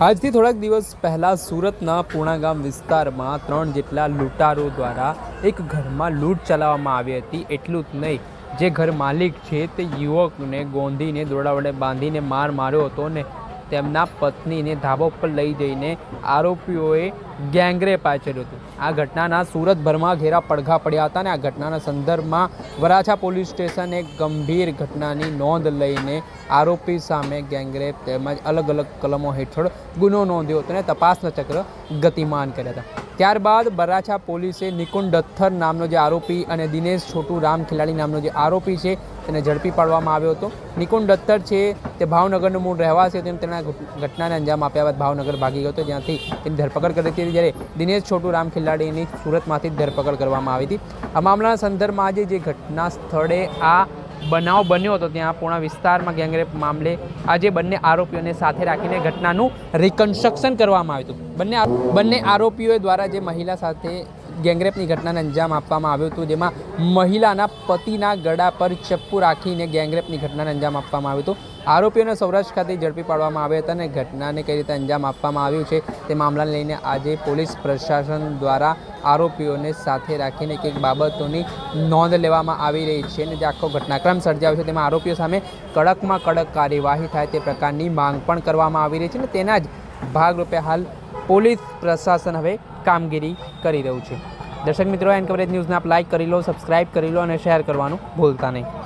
આજથી થોડાક દિવસ પહેલાં સુરતના પૂણા ગામ વિસ્તારમાં 3 જેટલા લૂંટારો દ્વારા એક ઘરમાં લૂંટ ચલાવવામાં આવી હતી। એટલું જ નહીં, જે ઘર માલિક છે તે યુવકને ગોંધીને દોરડા વડે બાંધીને માર્યો હતો ને તેમના પત્નીને ધાબા ઉપર લઈ જઈને આરોપીઓએ ગેંગરેપ આચર્યો હતો। આ ઘટનાના સુરતભરમાં ઘેરા પડઘા પડ્યા હતા અને આ ઘટનાના સંદર્ભમાં વરાછા પોલીસ સ્ટેશન એક ગંભીર ઘટનાની નોંધ લઈને આરોપી સામે ગેંગરેપ તેમજ અલગ અલગ કલમો હેઠળ ગુનો નોંધ્યો હતો અને તપાસના ચક્ર ગતિમાન કર્યા હતા। ત્યારબાદ વરાછા પોલીસે નિકુંજ દત્તર નામનો જે આરોપી અને દિનેશ છોટુ રામ ખિલાડી નામનો જે આરોપી છે તેને ઝડપી પાડવામાં આવ્યો હતો। નિકુંજ દત્તર છે તે ભાવનગરનું મૂળ રહેવાસી હતો, તેના ઘટનાને અંજામ આપ્યા બાદ ભાવનગર ભાગી ગયો હતો, જ્યાંથી તેની ધરપકડ કરી હતી। જ્યારે દિનેશ છોટુ રામ ખિલાડીની સુરતમાંથી ધરપકડ કરવામાં આવી હતી। આ મામલાના સંદર્ભમાં આજે જે ઘટના સ્થળે આ બનાવ બન્યો હતો ત્યાં પૂણા વિસ્તારમાં ગેંગરેપ મામલે આજે બંને આરોપીઓને સાથે રાખીને ઘટનાનું રિકન્સ્ટ્રક્શન કરવામાં આવ્યું હતું। બંને આરોપીઓ દ્વારા જે મહિલા સાથે ગેંગરેપની ઘટનાને અંજામ આપવામાં આવ્યું હતું, જેમાં મહિલાના પતિના ગળા પર ચપ્પુ રાખીને ગેંગરેપની ઘટનાને અંજામ આપવામાં આવ્યું હતું। આરોપીઓને સૌરાષ્ટ્ર ખાતે ઝડપી પાડવામાં આવ્યા હતા અને ઘટનાને કઈ રીતે અંજામ આપવામાં આવ્યું છે તે મામલાને લઈને આજે પોલીસ પ્રશાસન દ્વારા આરોપીઓને સાથે રાખીને કંઈક બાબતોની નોંધ લેવામાં આવી રહી છે અને જે આખો ઘટનાક્રમ સર્જાયો છે તેમાં આરોપીઓ સામે કડકમાં કડક કાર્યવાહી થાય તે પ્રકારની માંગ પણ કરવામાં આવી રહી છે અને તેના જ ભાગરૂપે હાલ પોલીસ પ્રશાસન હવે કામગીરી કરી રહ્યું છે। દર્શક મિત્રો, એન કવરેજ ન્યૂઝને આપ લાઇક કરી લો, સબસ્ક્રાઇબ કરી લો અને શેર કરવાનું ભૂલતા નહીં।